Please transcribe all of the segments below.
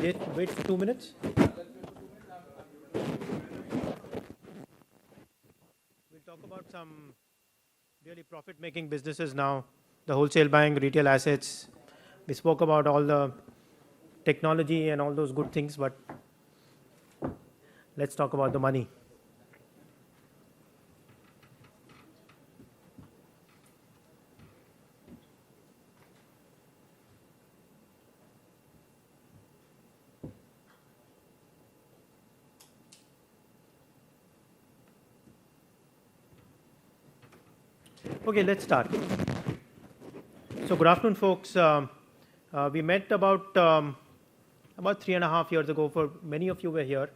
wait for 2 minutes? We'll talk about some really profit-making businesses now, the wholesale bank, retail assets. We spoke about all the technology and all those good things, but let's talk about the money. Okay, let's start. So good afternoon, folks. We met about 3.5 years ago. For many of you were here.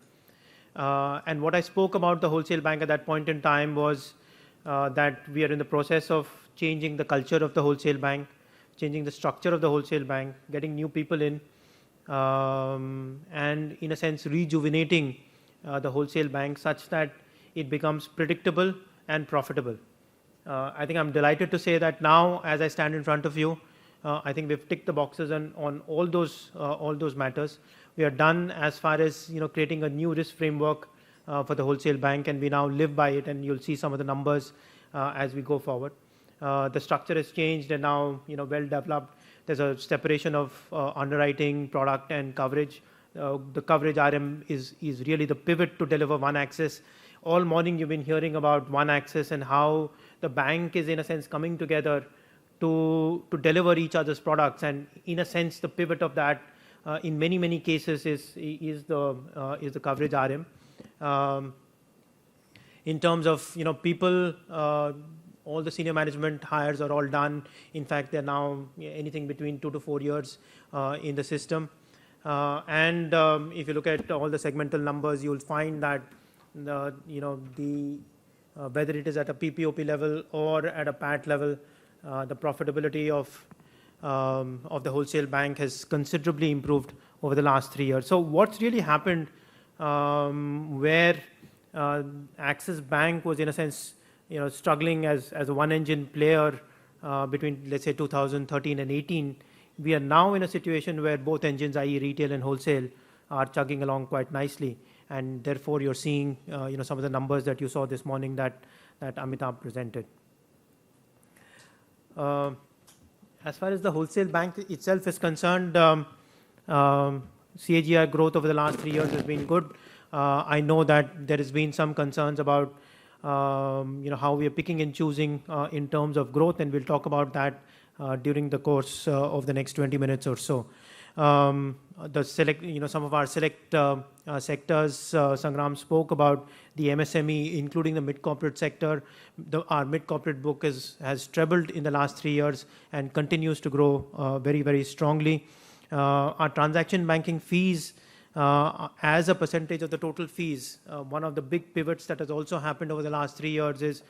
And what I spoke about the wholesale bank at that point in time was that we are in the process of changing the culture of the wholesale bank, changing the structure of the wholesale bank, getting new people in, and in a sense rejuvenating the wholesale bank such that it becomes predictable and profitable. I think I'm delighted to say that now, as I stand in front of you, I think we've ticked the boxes on all those matters. We are done as far as creating a new risk framework for the wholesale bank, and we now live by it. And you'll see some of the numbers as we go forward. The structure has changed and now well developed. There's a separation of underwriting, product, and coverage. The coverage RM is really the pivot to deliver one axis. All morning you've been hearing about one axis and how the bank is in a sense coming together to deliver each other's products, and in a sense the pivot of that in many cases is the coverage RM. In terms of people, all the senior management hires are all done. In fact, they're now anything between 2 to 4 years in the system. And if you look at all the segmental numbers, you'll find that whether it is at a PPOP level or at a PAT level, the profitability of the wholesale bank has considerably improved over the last 3 years. So what's really happened, where Axis Bank was in a sense struggling as a one-engine player between, let's say, 2013 and 18, we are now in a situation where both engines, i.e. retail and wholesale, are chugging along quite nicely. And therefore, you're seeing some of the numbers that you saw this morning that Amitabh presented. As far as the wholesale bank itself is concerned, CAGR growth over the last 3 years has been good. I know that there has been some concerns about how we are picking and choosing in terms of growth, and we'll talk about that during the course of the next 20 minutes or so. Some of our select sectors, Sangram spoke about the MSME, including the mid-corporate sector. Our mid-corporate book has trebled in the last 3 years and continues to grow very strongly. Our transaction banking fees, as a percentage of the total fees, one of the big pivots that has also happened over the last 3 years is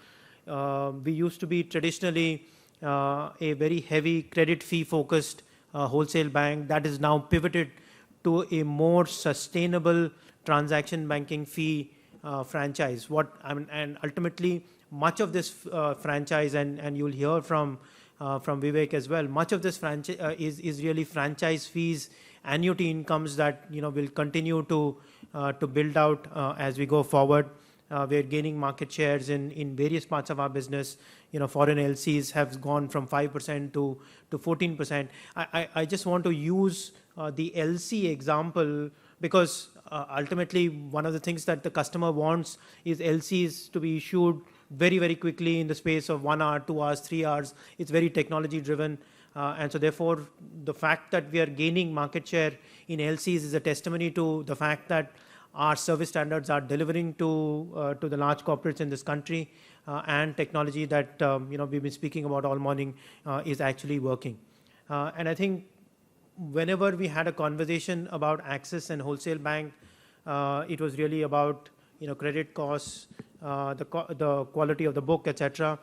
we used to be traditionally a very heavy credit fee focused wholesale bank that is now pivoted to a more sustainable transaction banking fee franchise. And ultimately, much of this franchise, and you'll hear from Vivek as well, much of this franchise is really franchise fees, annuity incomes that will continue to build out as we go forward. We're gaining market shares in various parts of our business. Foreign LCs have gone from 5% to 14%. I just want to use the LC example because ultimately one of the things that the customer wants is LCs to be issued very quickly in the space of 1 hour, 2 hours, 3 hours. It's very technology driven. And so therefore, the fact that we are gaining market share in LCs is a testimony to the fact that our service standards are delivering to the large corporates in this country, and technology that we've been speaking about all morning is actually working. And I think whenever we had a conversation about Axis and wholesale bank, it was really about credit costs, the quality of the book, etc.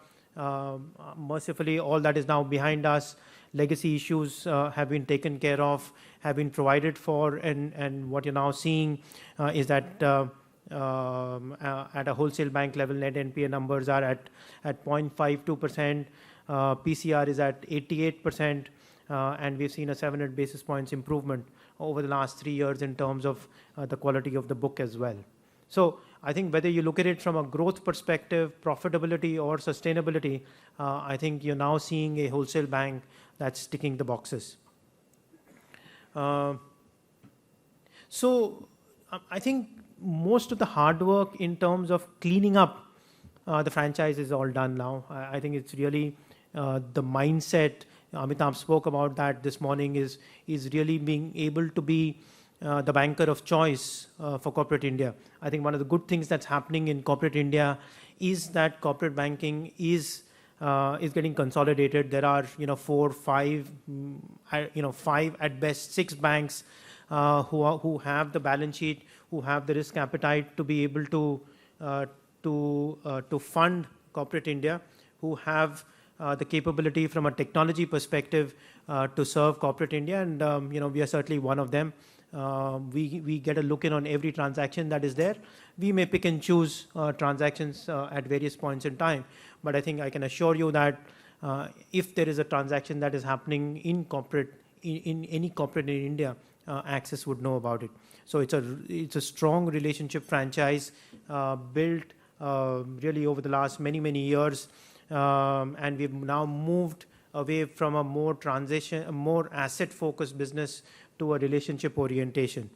Mercifully, all that is now behind us. Legacy issues have been taken care of, have been provided for, and what you're now seeing is that at a wholesale bank level, net NPA numbers are at 0.52%. PCR is at 88%. and we've seen a 700 basis points improvement over the last 3 years in terms of the quality of the book as well. So I think whether you look at it from a growth perspective, profitability, or sustainability, I think you're now seeing a wholesale bank that's ticking the boxes. So I think most of the hard work in terms of cleaning up the franchise is all done now. I think it's really the mindset. Amitabh spoke about that this morning. Is really being able to be the banker of choice for corporate India. I think one of the good things that's happening in corporate India is that corporate banking is getting consolidated. There are 4, 5, 5 at best 6 banks who have the balance sheet, who have the risk appetite to be able to fund corporate India, who have the capability from a technology perspective to serve corporate India, and we are certainly one of them. We get a look in on every transaction that is there. We may pick and choose transactions at various points in time, but I think I can assure you that if there is a transaction that is happening in any corporate in India, Axis would know about it. So it's a strong relationship franchise built really over the last many years, and we've now moved away from a more asset-focused business to a relationship orientation.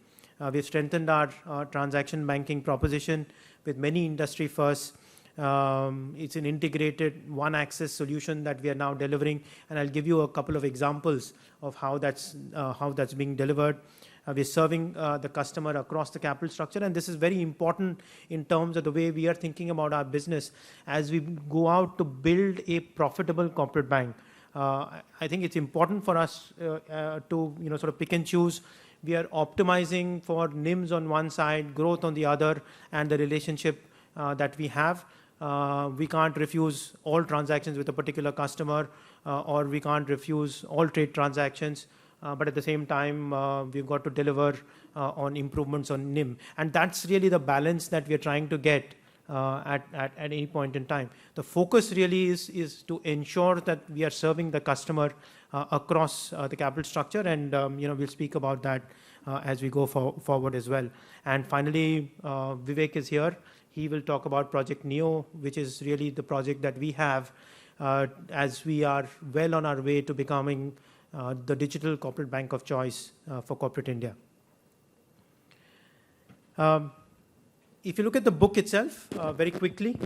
We've strengthened our transaction banking proposition with many industry firsts. It's an integrated one Axis solution that we are now delivering, and I'll give you a couple of examples of how that's being delivered. We're serving the customer across the capital structure, and this is very important in terms of the way we are thinking about our business as we go out to build a profitable corporate bank. I think it's important for us to sort of pick and choose. We are optimizing for NIMs on one side, growth on the other, and the relationship that we have. We can't refuse all transactions with a particular customer, or we can't refuse all trade transactions. But at the same time, we've got to deliver on improvements on NIM. And that's really the balance that we're trying to get at any point in time. The focus really is to ensure that we are serving the customer across the capital structure, and we'll speak about that as we go forward as well. And finally, Vivek is here. He will talk about Project Neo, which is really the project that we have as we are well on our way to becoming the digital corporate bank of choice for corporate India. If you look at the book itself very quickly,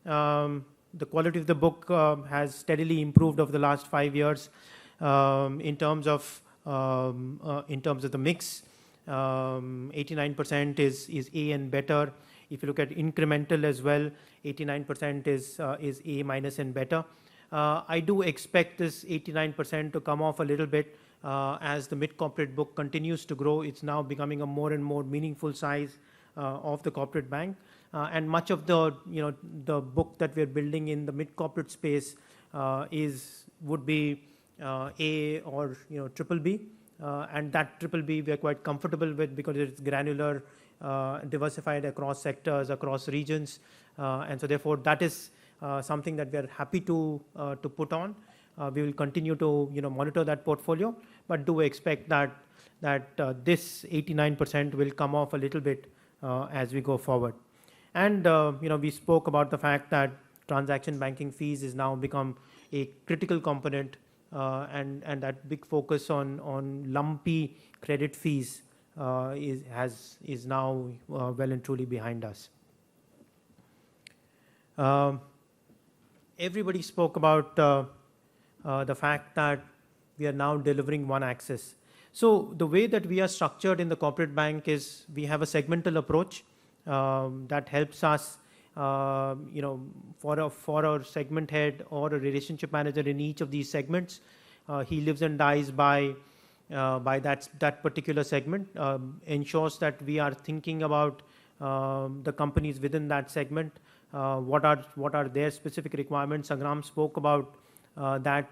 the quality of the book has steadily improved over the last 5 years in terms of the mix. 89% is A and better. If you look at incremental as well, 89% is A minus and better. I do expect this 89% to come off a little bit as the mid-corporate book continues to grow. It's now becoming a more and more meaningful size of the corporate bank. And much of the book that we're building in the mid-corporate space would be A or triple B. And that triple B we are quite comfortable with because it's granular, diversified across sectors, across regions. And so therefore that is something that we are happy to put on. We will continue to monitor that portfolio, but do expect that this 89% will come off a little bit as we go forward. And we spoke about the fact that transaction banking fees has now become a critical component, and that big focus on lumpy credit fees is now well and truly behind us. Everybody spoke about the fact that we are now delivering one Axis. So the way that we are structured in the corporate bank is we have a segmental approach that helps us, for our segment head or a relationship manager in each of these segments. He lives and dies by that particular segment, ensures that we are thinking about the companies within that segment. What are their specific requirements? Sangram spoke about that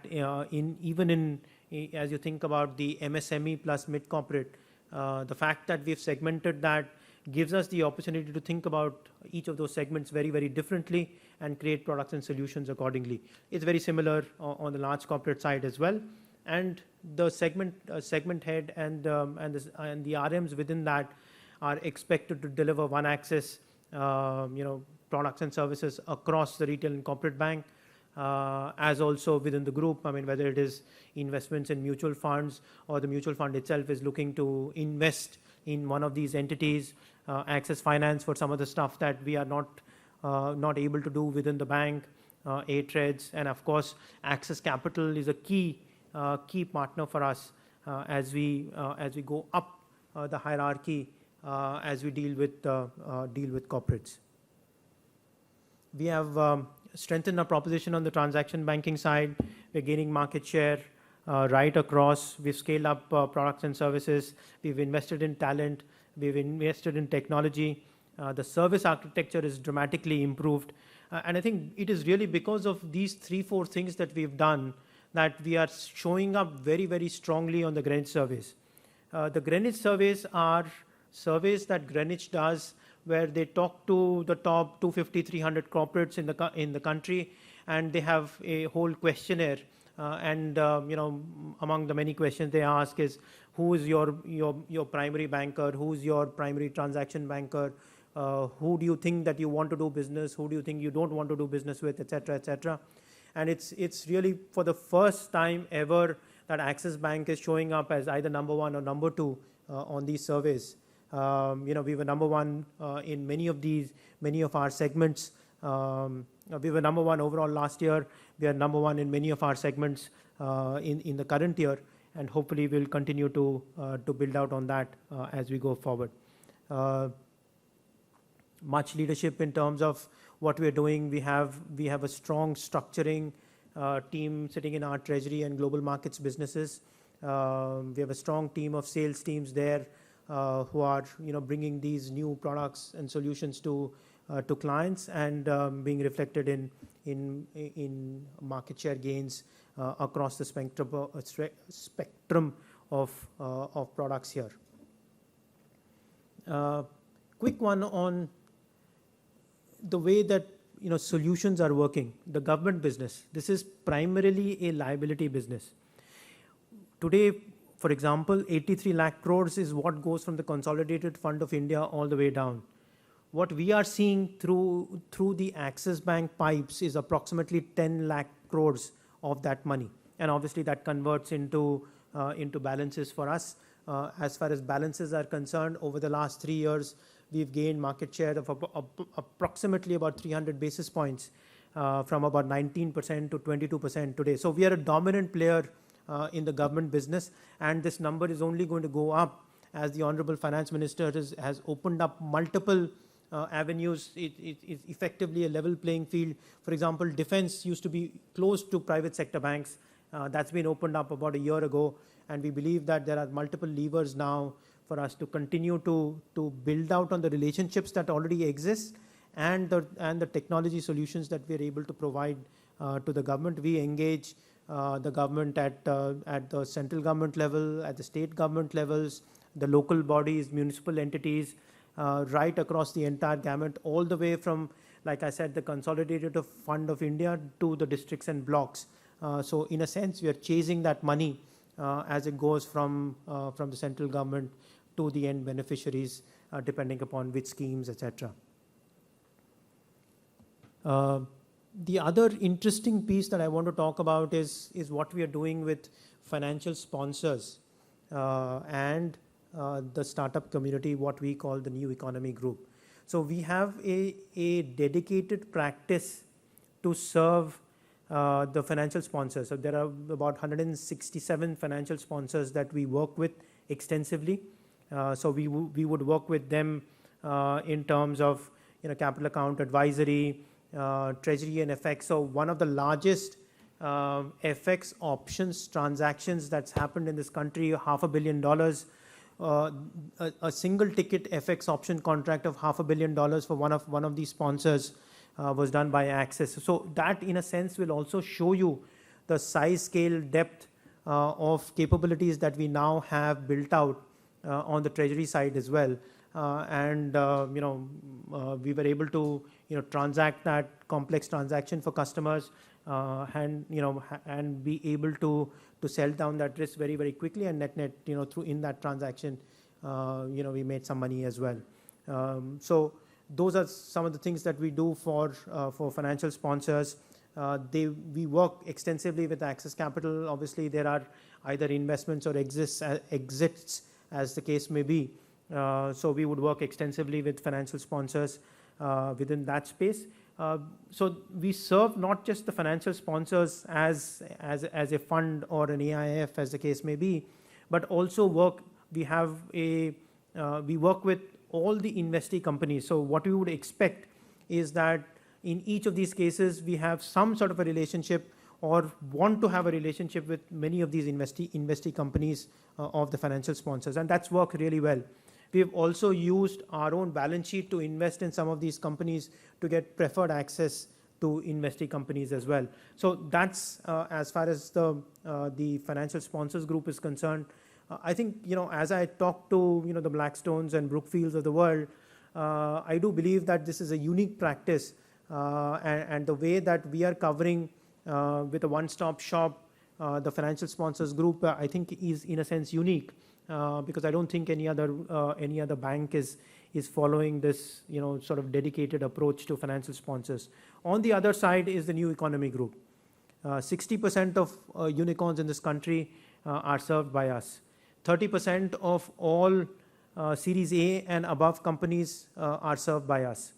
as you think about the MSME plus mid-corporate, the fact that we've segmented that gives us the opportunity to think about each of those segments very, very differently and create products and solutions accordingly. It's very similar on the large corporate side as well. and the segment head and the RMs within that are expected to deliver one access, products and services across the retail and corporate bank, as also within the group. I mean, whether it is investments in mutual funds or the mutual fund itself is looking to invest in one of these entities, access finance for some of the stuff that we are not able to do within the bank, A-Trades, and of course, Access Capital is a key partner for us as we go up the hierarchy as we deal with corporates. We have strengthened our proposition on the transaction banking side. We're gaining market share right across. We've scaled up products and services. We've invested in talent. We've invested in technology. The service architecture is dramatically improved. And I think it is really because of these 3-4 things that we've done that we are showing up very, very strongly on the Greenwich surveys. The Greenwich surveys are surveys that Greenwich does where they talk to the top 250, 300 corporates in the country, and they have a whole questionnaire. Among the many questions they ask is, who is your primary banker? Who's your primary transaction banker? Who do you think that you want to do business? Who do you think you don't want to do business with, etc., etc. And it's really for the first time ever that Axis Bank is showing up as either number 1 or number 2 on these surveys. We were number 1 in many of our segments. We were number 1 overall last year. We are number 1 in many of our segments in the current year, and hopefully we'll continue to build out on that as we go forward. Much leadership in terms of what we are doing. We have a strong structuring team sitting in our treasury and global markets businesses. We have a strong team of sales teams there who are bringing these new products and solutions to clients and being reflected in market share gains across the spectrum of products here. Quick one on the way that solutions are working. The government business, this is primarily a liability business. Today, for example, 83 lakh crores is what goes from the Consolidated Fund of India all the way down. What we are seeing through the Axis Bank pipes is approximately 10 lakh crores of that money, and obviously that converts into balances for us. As far as balances are concerned, over the last 3 years, we've gained market share of approximately about 300 basis points from about 19% to 22% today. So we are a dominant player in the government business, and this number is only going to go up as the Honorable Finance Minister has opened up multiple avenues. It's effectively a level playing field. For example, defense used to be closed to private sector banks. That's been opened up about a year ago, and we believe that there are multiple levers now for us to continue to build out on the relationships that already exist and the technology solutions that we are able to provide to the government. We engage the government at the central government level, at the state government levels, the local bodies, municipal entities, right across the entire gamut, all the way from, like I said, the Consolidated Fund of India to the districts and blocks. So in a sense, we are chasing that money as it goes from the central government to the end beneficiaries, depending upon which schemes, etc. The other interesting piece that I want to talk about is what we are doing with financial sponsors and the startup community, what we call the New Economy Group. So we have a dedicated practice to serve the financial sponsors. So there are about 167 financial sponsors that we work with extensively. So we would work with them in terms of capital account advisory, treasury and FX. So one of the largest FX options transactions that's happened in this country, $500 million, a single ticket FX option contract of $500 million for one of these sponsors was done by Axis. So that in a sense will also show you the size, scale, depth of capabilities that we now have built out on the treasury side as well. We were able to transact that complex transaction for customers and be able to sell down that risk very, very quickly, and net, through in that transaction, we made some money as well. So those are some of the things that we do for financial sponsors. We work extensively with Access Capital. Obviously, there are either investments or exits, as the case may be. So we would work extensively with financial sponsors within that space. So we serve not just the financial sponsors as a fund or an AIF, as the case may be, but also we work with all the investee companies. So what we would expect is that in each of these cases, we have some sort of a relationship or want to have a relationship with many of these investee companies of the financial sponsors, and that's worked really well. We've also used our own balance sheet to invest in some of these companies to get preferred access to investee companies as well. So that's as far as the financial sponsors group is concerned. I think, as I talk to the Blackstones and Brookfields of the world, I do believe that this is a unique practice, and the way that we are covering with a one-stop shop the financial sponsors group, I think is in a sense unique, because I don't think any other bank is following this sort of dedicated approach to financial sponsors. On the other side is the new economy group. 60% of unicorns in this country are served by us. 30% of all Series A and above companies are served by us.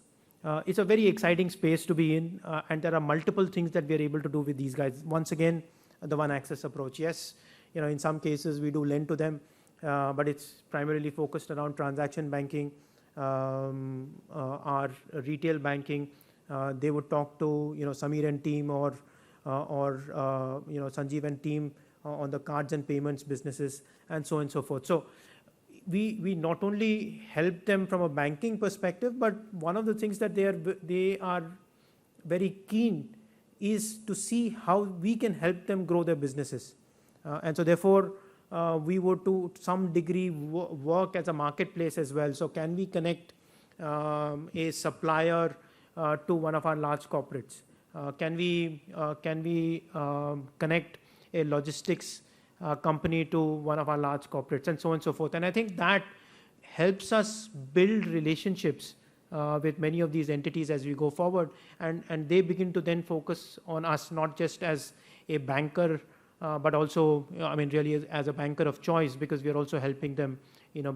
It's a very exciting space to be in, and there are multiple things that we are able to do with these guys. Once again, the one access approach. Yes, in some cases we do lend to them, but it's primarily focused around transaction banking, our retail banking. They would talk to Samir and team or Sanjeev and team on the cards and payments businesses, and so on and so forth. So we not only help them from a banking perspective, but one of the things that they are very keen is to see how we can help them grow their businesses. And so therefore, we would to some degree work as a marketplace as well. So can we connect a supplier to one of our large corporates? Can we connect a logistics company to one of our large corporates, and so on and so forth. And I think that helps us build relationships with many of these entities as we go forward, and they begin to then focus on us not just as a banker, but also, really as a banker of choice, because we are also helping them,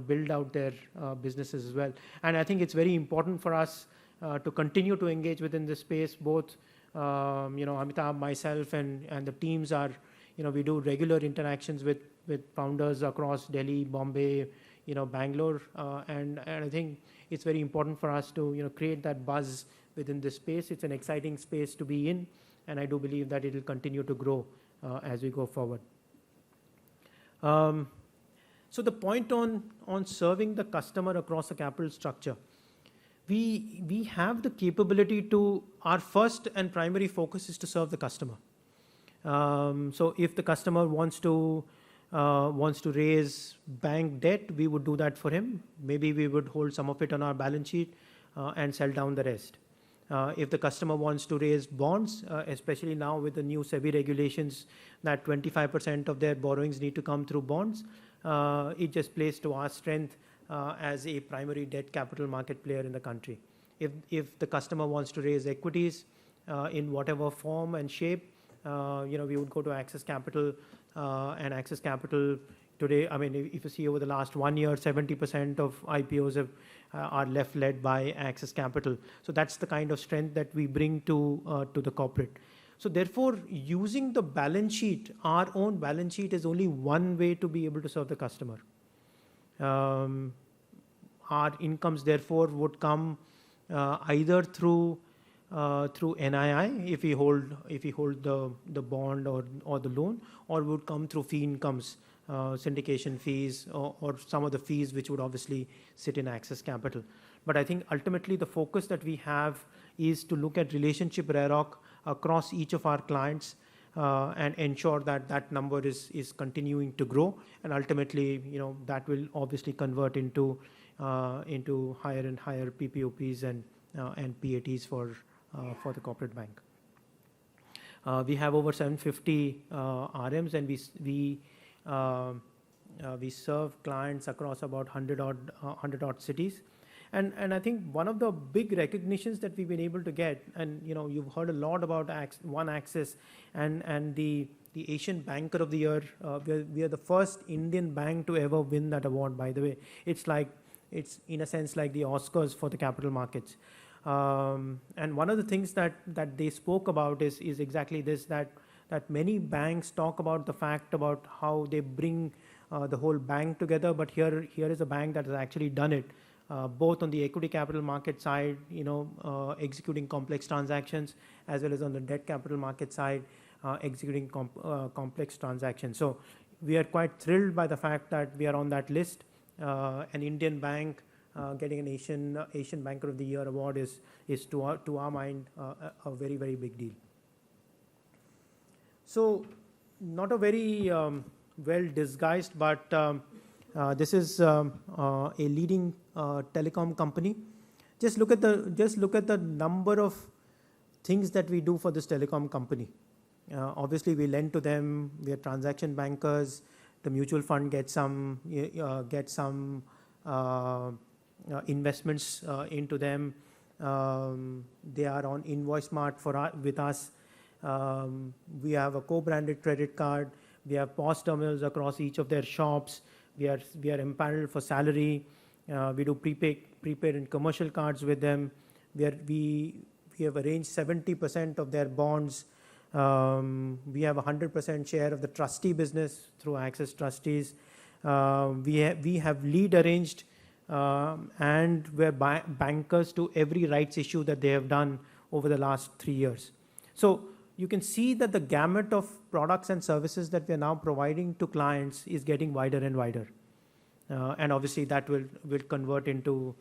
build out their businesses as well. And I think it's very important for us to continue to engage within this space. Both, Amitabh, myself, and the teams are, we do regular interactions with founders across Delhi, Bombay, Bangalore, and I think it's very important for us to create that buzz within this space. It's an exciting space to be in, and I do believe that it will continue to grow as we go forward. So the point on serving the customer across a capital structure, we have the capability to, our first and primary focus is to serve the customer. So if the customer wants to raise bank debt, we would do that for him. Maybe we would hold some of it on our balance sheet and sell down the rest. If the customer wants to raise bonds, especially now with the new SEBI regulations that 25% of their borrowings need to come through bonds, it just plays to our strength as a primary debt capital market player in the country. If the customer wants to raise equities in whatever form and shape, we would go to Access Capital, and Access Capital today, if you see over the last 1 year, 70% of IPOs are led by Access Capital. So that's the kind of strength that we bring to the corporate. So therefore, using the balance sheet, our own balance sheet, is only one way to be able to serve the customer. Our incomes therefore would come either through NII if we hold the bond or the loan, or would come through fee incomes, syndication fees, or some of the fees which would obviously sit in Access Capital. But I think ultimately the focus that we have is to look at relationship RAROC across each of our clients and ensure that number is continuing to grow, and ultimately that will obviously convert into higher and higher PPOPs and PATs for the corporate bank. We have over 750 RMs, and we serve clients across about 100 odd cities. And I think one of the big recognitions that we've been able to get, and you've heard a lot about One Axis and the Asian Banker of the Year. We are the first Indian bank to ever win that award, by the way. It's in a sense like the Oscars for the capital markets. And one of the things that they spoke about is exactly this, that many banks talk about the fact about how they bring the whole bank together, but here is a bank that has actually done it, both on the equity capital market side, executing complex transactions, as well as on the debt capital market side, executing complex transactions. So we are quite thrilled by the fact that we are on that list. An Indian bank getting an Asian Banker of the Year award is to our mind a very, very big deal. So not a very well disguised, but this is a leading telecom company. Just look at the number of things that we do for this telecom company. Obviously, we lend to them. We are transaction bankers. The mutual fund gets some investments into them. They are on InvoiceSmart with us. We have a co-branded credit card. We have POS terminals across each of their shops. We are empaneled for salary. We do prepaid and commercial cards with them. We have arranged 70% of their bonds. We have 100% share of the trustee business through Access Trustees. We have lead arranged, and we're bankers to every rights issue that they have done over the last 3 years. So you can see that the gamut of products and services that we are now providing to clients is getting wider and wider. And obviously that will convert into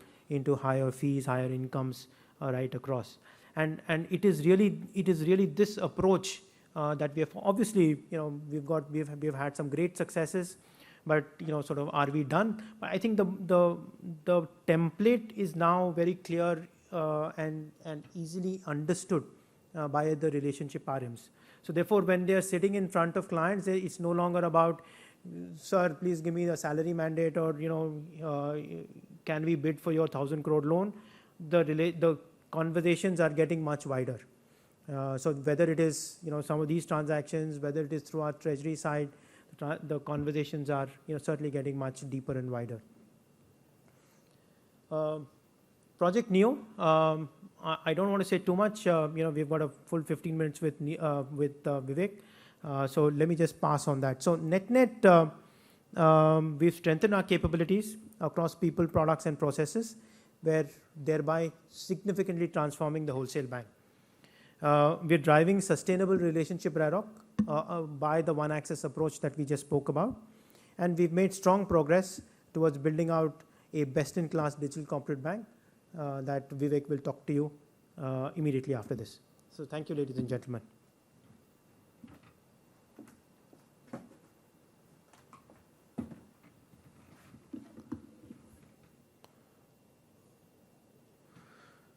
higher fees, higher incomes right across. And it is really this approach that we have. Obviously, we've had some great successes, but sort of, are we done? But I think the template is now very clear and easily understood by the relationship RMs. So therefore, when they are sitting in front of clients, it's no longer about, sir, please give me the salary mandate, or can we bid for your 1,000 crore loan? The conversations are getting much wider. So whether it is some of these transactions, whether it is through our treasury side, the conversations are certainly getting much deeper and wider. Project Neo. I don't want to say too much. We've got a full 15 minutes with Vivek. So let me just pass on that. So net, we've strengthened our capabilities across people, products, and processes, where thereby significantly transforming the wholesale bank. We're driving sustainable relationship RAROC by the One Axis approach that we just spoke about. And we've made strong progress towards building out a best-in-class digital corporate bank that Vivek will talk to you immediately after this. So thank you, ladies and gentlemen.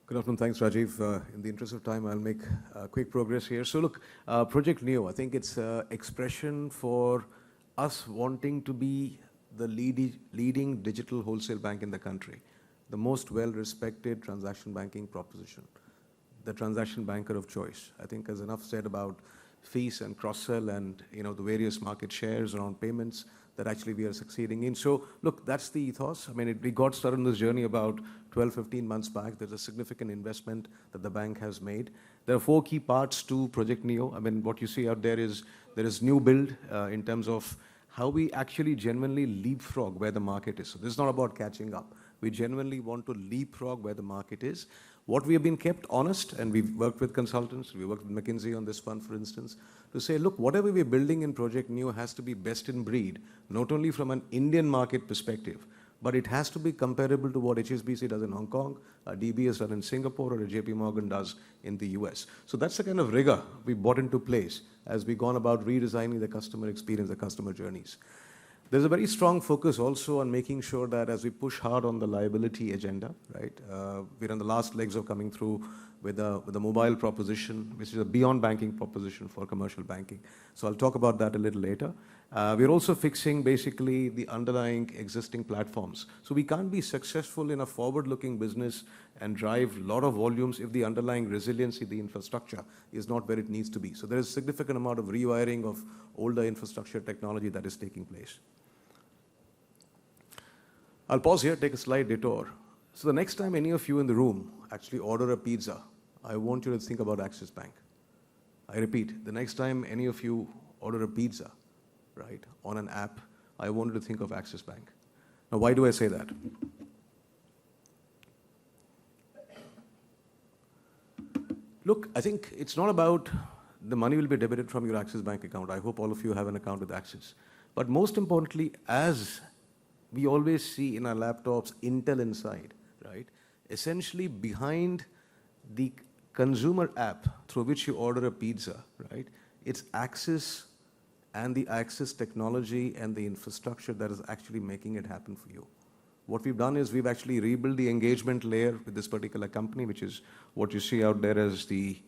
Good afternoon. Thanks, Rajiv. In the interest of time, I'll make quick progress here. So look, Project Neo, I think it's an expression for us wanting to be the leading digital wholesale bank in the country, the most well-respected transaction banking proposition, the transaction banker of choice. I think there's enough said about fees and cross-sell and the various market shares around payments that actually we are succeeding in. So look, that's the ethos. I mean, we got started on this journey about 12, 15 months back. There's a significant investment that the bank has made. There are 4 key parts to Project Neo. I mean, what you see out there is new build in terms of how we actually genuinely leapfrog where the market is. So this is not about catching up. We genuinely want to leapfrog where the market is. What we have been kept honest, and we've worked with consultants, we worked with McKinsey on this one, for instance, to say, look, whatever we're building in Project Neo has to be best in breed, not only from an Indian market perspective, but it has to be comparable to what HSBC does in Hong Kong, a DBS does in Singapore, or a JP Morgan does in the US. So that's the kind of rigor we brought into place as we've gone about redesigning the customer experience, the customer journeys. There's a very strong focus also on making sure that as we push hard on the liability agenda, right? We're on the last legs of coming through with a mobile proposition, which is a beyond banking proposition for commercial banking. So I'll talk about that a little later. We're also fixing basically the underlying existing platforms. So we can't be successful in a forward-looking business and drive a lot of volumes if the underlying resiliency, the infrastructure, is not where it needs to be. So there is a significant amount of rewiring of older infrastructure technology that is taking place. I'll pause here, take a slight detour. So the next time any of you in the room actually order a pizza, I want you to think about Axis Bank. I repeat, the next time any of you order a pizza, right, on an app, I want you to think of Axis Bank. Now, why do I say that? Look, I think it's not about the money will be debited from your Axis Bank account. I hope all of you have an account with Axis. But most importantly, as we always see in our laptops Intel inside, right? Essentially behind the consumer app through which you order a pizza, right? It's Axis and the Axis technology and the infrastructure that is actually making it happen for you. What we've done is we've actually rebuilt the engagement layer with this particular company, which is what you see out there as the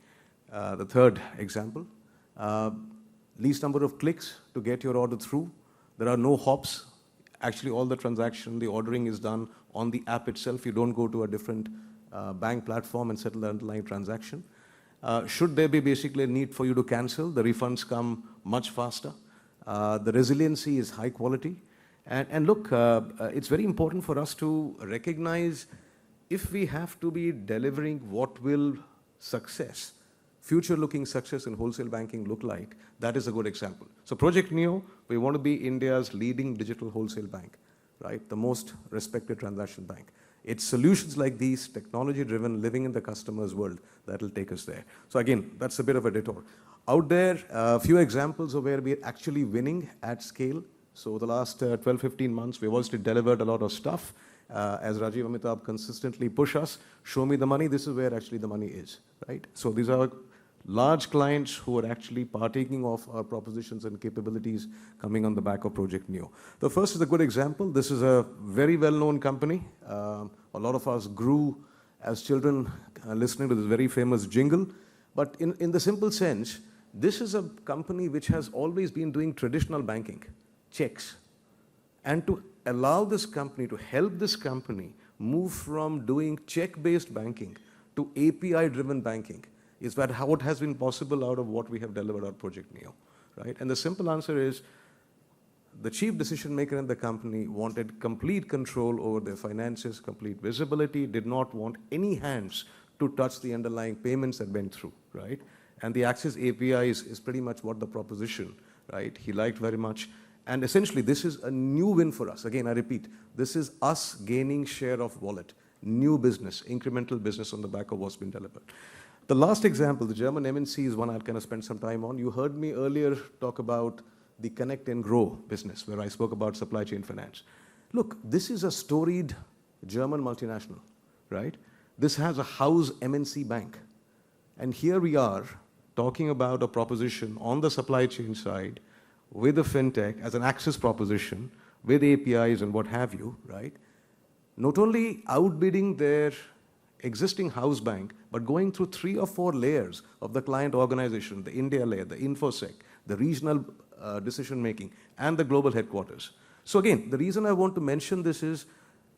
third example. Least number of clicks to get your order through. There are no hops. Actually, all the transaction, the ordering is done on the app itself. You don't go to a different bank platform and settle the underlying transaction. Should there be basically a need for you to cancel, the refunds come much faster. The resiliency is high quality. And look, it's very important for us to recognize if we have to be delivering what will success, future-looking success in wholesale banking look like, that is a good example. So Project Neo, we want to be India's leading digital wholesale bank, right? The most respected transaction bank. It's solutions like these, technology-driven, living in the customer's world, that will take us there. So again, that's a bit of a detour. Out there, a few examples of where we're actually winning at scale. So the last 12, 15 months, we've also delivered a lot of stuff. As Rajiv Amitabh consistently push us, show me the money, this is where actually the money is, right? So these are large clients who are actually partaking of our propositions and capabilities coming on the back of Project Neo. The first is a good example. This is a very well-known company. A lot of us grew as children listening to this very famous jingle. But in the simple sense, this is a company which has always been doing traditional banking, checks. And to allow this company, to help this company move from doing check-based banking to API-driven banking, is that what has been possible out of what we have delivered our Project Neo, right? And the simple answer is the chief decision maker in the company wanted complete control over their finances, complete visibility, did not want any hands to touch the underlying payments that went through, right? And the Axis API is pretty much what the proposition, right? He liked very much. And essentially, this is a new win for us. Again, I repeat, this is us gaining share of wallet, new business, incremental business on the back of what's been delivered. The last example, the German MNC, is one I'll kind of spend some time on. You heard me earlier talk about the Connect and Grow business, where I spoke about supply chain finance. Look, this is a storied German multinational, right? This has a house MNC bank. And here we are talking about a proposition on the supply chain side with a fintech as an access proposition with APIs and what have you, right? Not only outbidding their existing house bank, but going through 3 or 4 layers of the client organization, the India layer, the InfoSec, the regional decision-making, and the global headquarters. So again, the reason I want to mention this is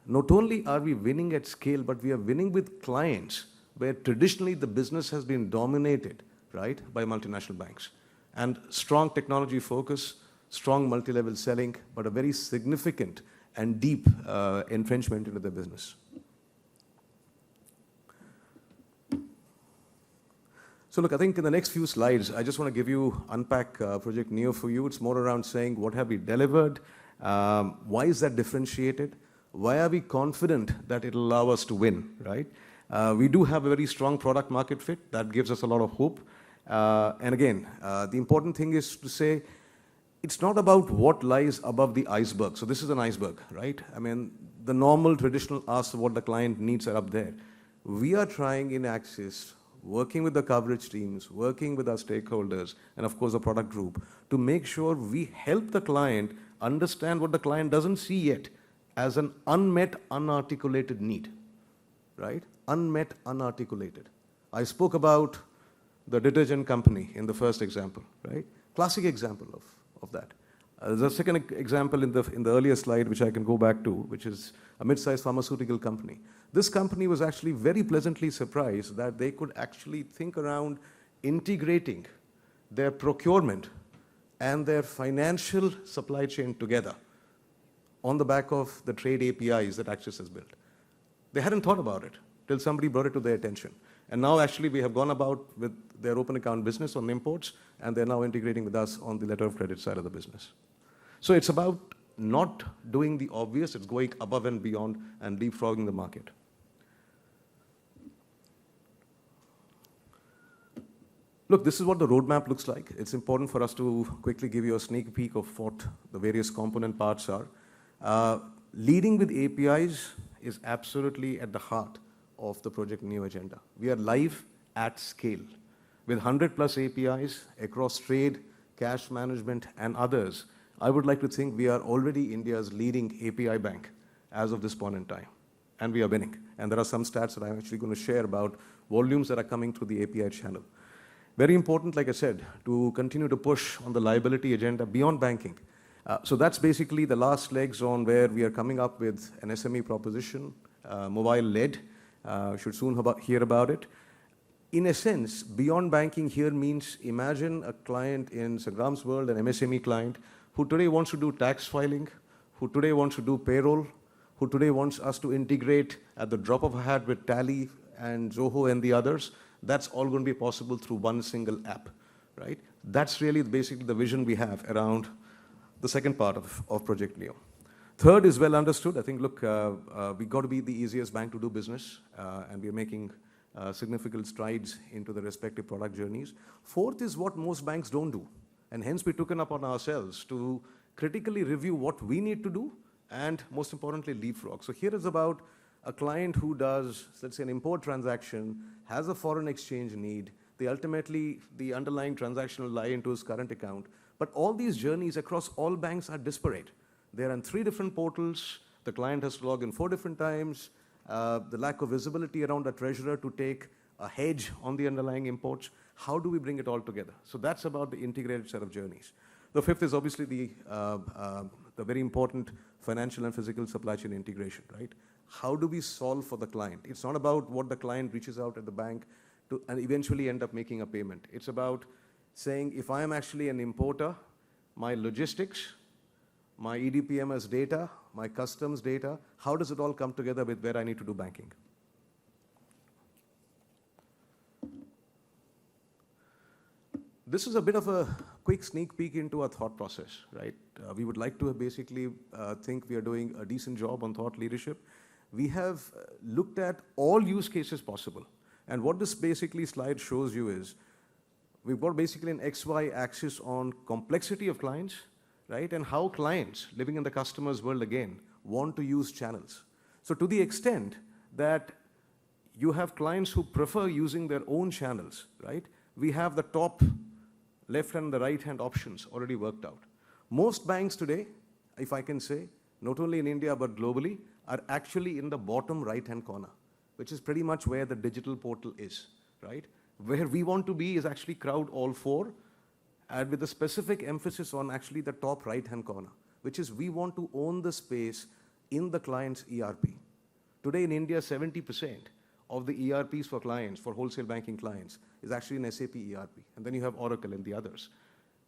not only are we winning at scale, but we are winning with clients where traditionally the business has been dominated, right, by multinational banks. And strong technology focus, strong multi-level selling, but a very significant and deep entrenchment into the business. So look, I think in the next few slides, I just want to unpack Project Neo for you. It's more around saying what have we delivered, why is that differentiated, why are we confident that it'll allow us to win, right? We do have a very strong product market fit. That gives us a lot of hope. And again, the important thing is to say, it's not about what lies above the iceberg. So this is an iceberg, right? I mean, the normal traditional asks of what the client needs are up there. We are trying in Axis, working with the coverage teams, working with our stakeholders, and of course the product group, to make sure we help the client understand what the client doesn't see yet as an unmet, unarticulated need, right? Unmet, unarticulated. I spoke about the detergent company in the first example, right? Classic example of that. There's a second example in the earlier slide, which I can go back to, which is a mid-sized pharmaceutical company. This company was actually very pleasantly surprised that they could actually think around integrating their procurement and their financial supply chain together on the back of the trade APIs that Axis has built. They hadn't thought about it till somebody brought it to their attention. And now actually we have gone about with their open account business on imports, and they're now integrating with us on the letter of credit side of the business. So it's about not doing the obvious, it's going above and beyond and leapfrogging the market. Look, this is what the roadmap looks like. It's important for us to quickly give you a sneak peek of what the various component parts are. Leading with APIs is absolutely at the heart of the Project Neo agenda. We are live at scale with 100 plus APIs across trade, cash management, and others. I would like to think we are already India's leading API bank as of this point in time, and we are winning. And there are some stats that I'm actually going to share about volumes that are coming through the API channel. Very important, like I said, to continue to push on the liability agenda beyond banking. So that's basically the last legs on where we are coming up with an SME proposition, mobile-led. Should soon hear about it. In a sense, beyond banking here means imagine a client in Sagram's world, an MSME client, who today wants to do tax filing, who today wants to do payroll, who today wants us to integrate at the drop of a hat with Tally and Zoho and the others. That's all going to be possible through one single app, right? That's really basically the vision we have around the second part of Project Neo. Third is well understood. I think, look, we got to be the easiest bank to do business, and we are making significant strides into the respective product journeys. Fourth is what most banks don't do, and hence we took it upon ourselves to critically review what we need to do, and most importantly, leapfrog. So here is about a client who does, let's say, an import transaction, has a foreign exchange need. The underlying transaction will lie into his current account. But all these journeys across all banks are disparate. They're on 3 different portals. The client has to log in 4 different times. The lack of visibility around a treasurer to take a hedge on the underlying imports. How do we bring it all together? So that's about the integrated set of journeys. The fifth is obviously the very important financial and physical supply chain integration, right? How do we solve for the client? It's not about what the client reaches out at the bank to and eventually end up making a payment. It's about saying, if I am actually an importer, my logistics, my EDPMS data, my customs data, how does it all come together with where I need to do banking? This is a bit of a quick sneak peek into our thought process, right? We would like to basically think we are doing a decent job on thought leadership. We have looked at all use cases possible. And what this basically slide shows you is, we've got basically an XY axis on complexity of clients, right? And how clients living in the customer's world again want to use channels. So to the extent that you have clients who prefer using their own channels, right? We have the top left and the right hand options already worked out. Most banks today, if I can say, not only in India but globally, are actually in the bottom right hand corner, which is pretty much where the digital portal is, right? Where we want to be is actually crowd all 4, and with a specific emphasis on actually the top right-hand corner, which is we want to own the space in the client's ERP. Today in India, 70% of the ERPs for clients, for wholesale banking clients, is actually an SAP ERP, and then you have Oracle and the others.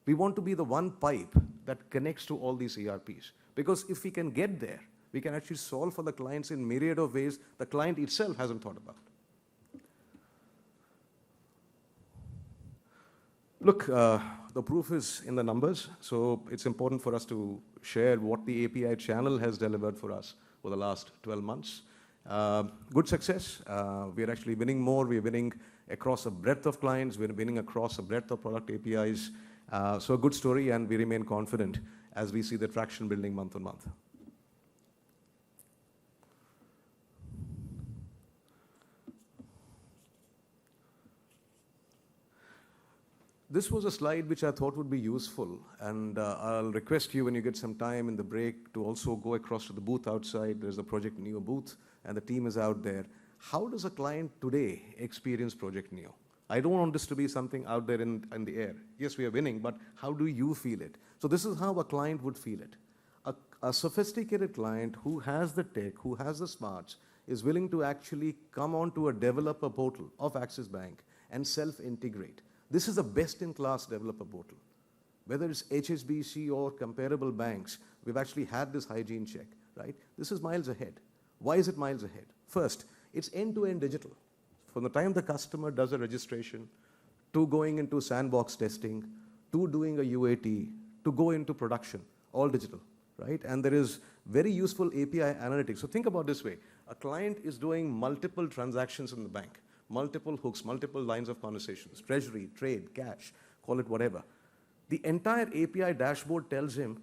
We want to be the one pipe that connects to all these ERPs, because if we can get there, we can actually solve for the clients in myriad of ways the client itself hasn't thought about. Look, the proof is in the numbers, so it's important for us to share what the API channel has delivered for us for the last 12 months. Good success. We are actually winning more. We are winning across a breadth of clients. We're winning across a breadth of product APIs. So a good story, and we remain confident as we see the traction building month on month. This was a slide which I thought would be useful, and I'll request you when you get some time in the break to also go across to the booth outside. There's a Project Neo booth, and the team is out there. How does a client today experience Project Neo? I don't want this to be something out there in the air. Yes, we are winning, but how do you feel it? So this is how a client would feel it. A sophisticated client who has the tech, who has the smarts, is willing to actually come onto a developer portal of Axis Bank and self-integrate. This is a best-in-class developer portal. Whether it's HSBC or comparable banks, we've actually had this hygiene check, right? This is miles ahead. Why is it miles ahead? First, it's end-to-end digital. From the time the customer does a registration, to going into sandbox testing, to doing a UAT, to go into production, all digital, right? And there is very useful API analytics. So think about it this way. A client is doing multiple transactions in the bank, multiple hooks, multiple lines of conversations, treasury, trade, cash, call it whatever. The entire API dashboard tells him,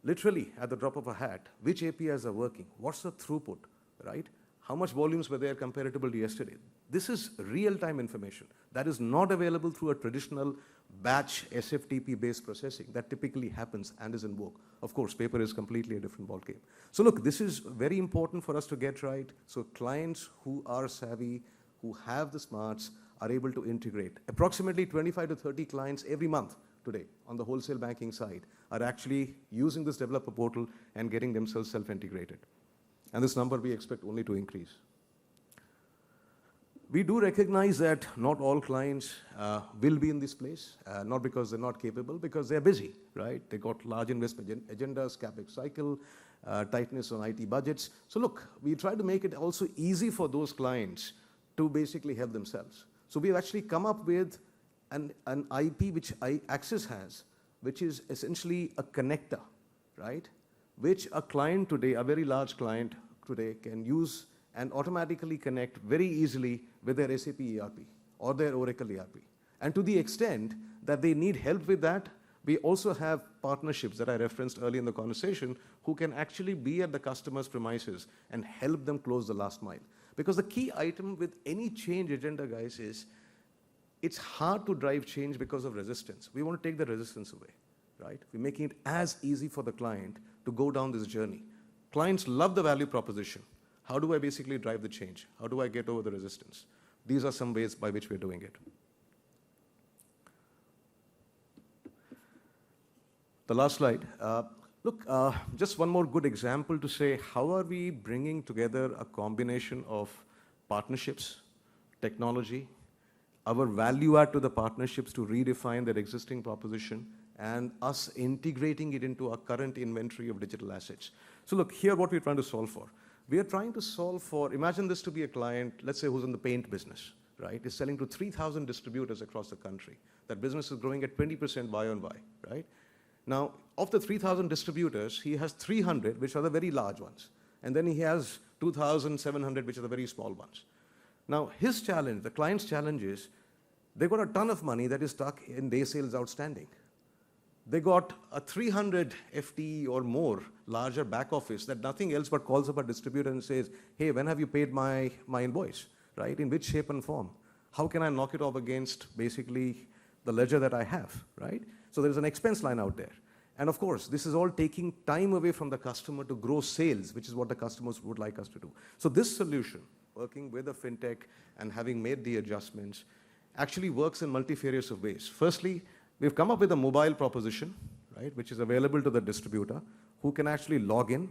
literally at the drop of a hat, which APIs are working, what's the throughput, right? How much volumes were there comparable to yesterday? This is real-time information that is not available through a traditional batch SFTP-based processing that typically happens and is in vogue. Of course, paper is completely a different ballgame. So look, this is very important for us to get right. So clients who are savvy, who have the smarts, are able to integrate. Approximately 25 to 30 clients every month today on the wholesale banking side are actually using this developer portal and getting themselves self-integrated. And this number we expect only to increase. We do recognize that not all clients will be in this place, not because they're not capable, because they're busy, right? They got large investment agendas, capex cycle, tightness on IT budgets. So look, we try to make it also easy for those clients to basically help themselves. So we've actually come up with an IP which Axis has, which is essentially a connector, right? Which a client today, a very large client today, can use and automatically connect very easily with their SAP ERP or their Oracle ERP. And to the extent that they need help with that, we also have partnerships that I referenced early in the conversation who can actually be at the customer's premises and help them close the last mile. Because the key item with any change agenda, guys, is it's hard to drive change because of resistance. We want to take the resistance away, right? We're making it as easy for the client to go down this journey. Clients love the value proposition. How do I basically drive the change? How do I get over the resistance? These are some ways by which we're doing it. The last slide. Look, just one more good example to say, how are we bringing together a combination of partnerships, technology, our value add to the partnerships to redefine their existing proposition, and us integrating it into our current inventory of digital assets. So look, here what we're trying to solve for. We are trying to solve for, imagine this to be a client, let's say who's in the paint business, right? Is selling to 3,000 distributors across the country. That business is growing at 20% Y on Y, right? Now, of the 3,000 distributors, he has 300, which are the very large ones. And then he has 2,700, which are the very small ones. Now, his challenge, the client's challenge is, they got a ton of money that is stuck in day sales outstanding. They got a 300 FTE or more larger back office that nothing else but calls up a distributor and says, hey, when have you paid my invoice, right? In which shape and form? How can I knock it off against basically the ledger that I have, right? So there's an expense line out there. And of course, this is all taking time away from the customer to grow sales, which is what the customers would like us to do. So this solution, working with a fintech and having made the adjustments, actually works in multifarious of ways. Firstly, we've come up with a mobile proposition, right, which is available to the distributor, who can actually log in.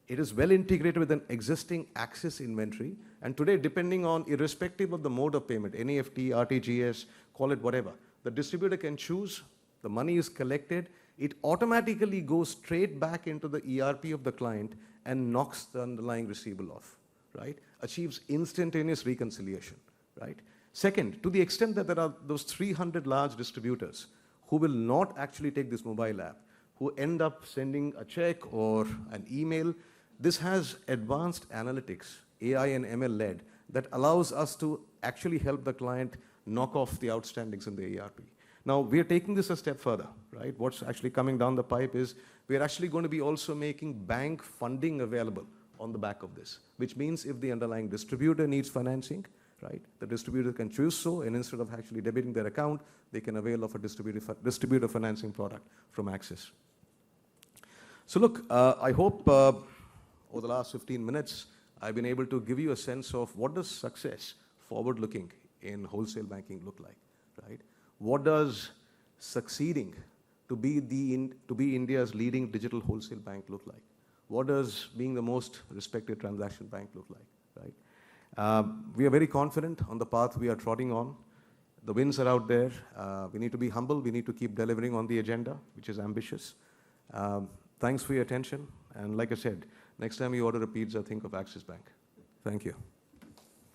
It is well integrated with an existing Axis inventory. And today, depending on, irrespective of the mode of payment, NEFT, RTGS, call it whatever, the distributor can choose, the money is collected, it automatically goes straight back into the ERP of the client and knocks the underlying receivable off, right? Achieves instantaneous reconciliation, right? Second, to the extent that there are those 300 large distributors who will not actually take this mobile app, who end up sending a check or an email, this has advanced analytics, AI and ML led, that allows us to actually help the client knock off the outstandings in the ERP. Now, we are taking this a step further, right? What's actually coming down the pipe is we are actually going to be also making bank funding available on the back of this, which means if the underlying distributor needs financing, right? The distributor can choose so, and instead of actually debiting their account, they can avail of a distributor financing product from Axis. So look, I hope over the last 15 minutes, I've been able to give you a sense of what does success forward-looking in wholesale banking look like, right? What does succeeding to be India's leading digital wholesale bank look like? What does being the most respected transaction bank look like, right? We are very confident on the path we are trotting on. The wins are out there. We need to be humble. We need to keep delivering on the agenda, which is ambitious. Thanks for your attention. And like I said, next time you order a pizza, think of Axis Bank. Thank you.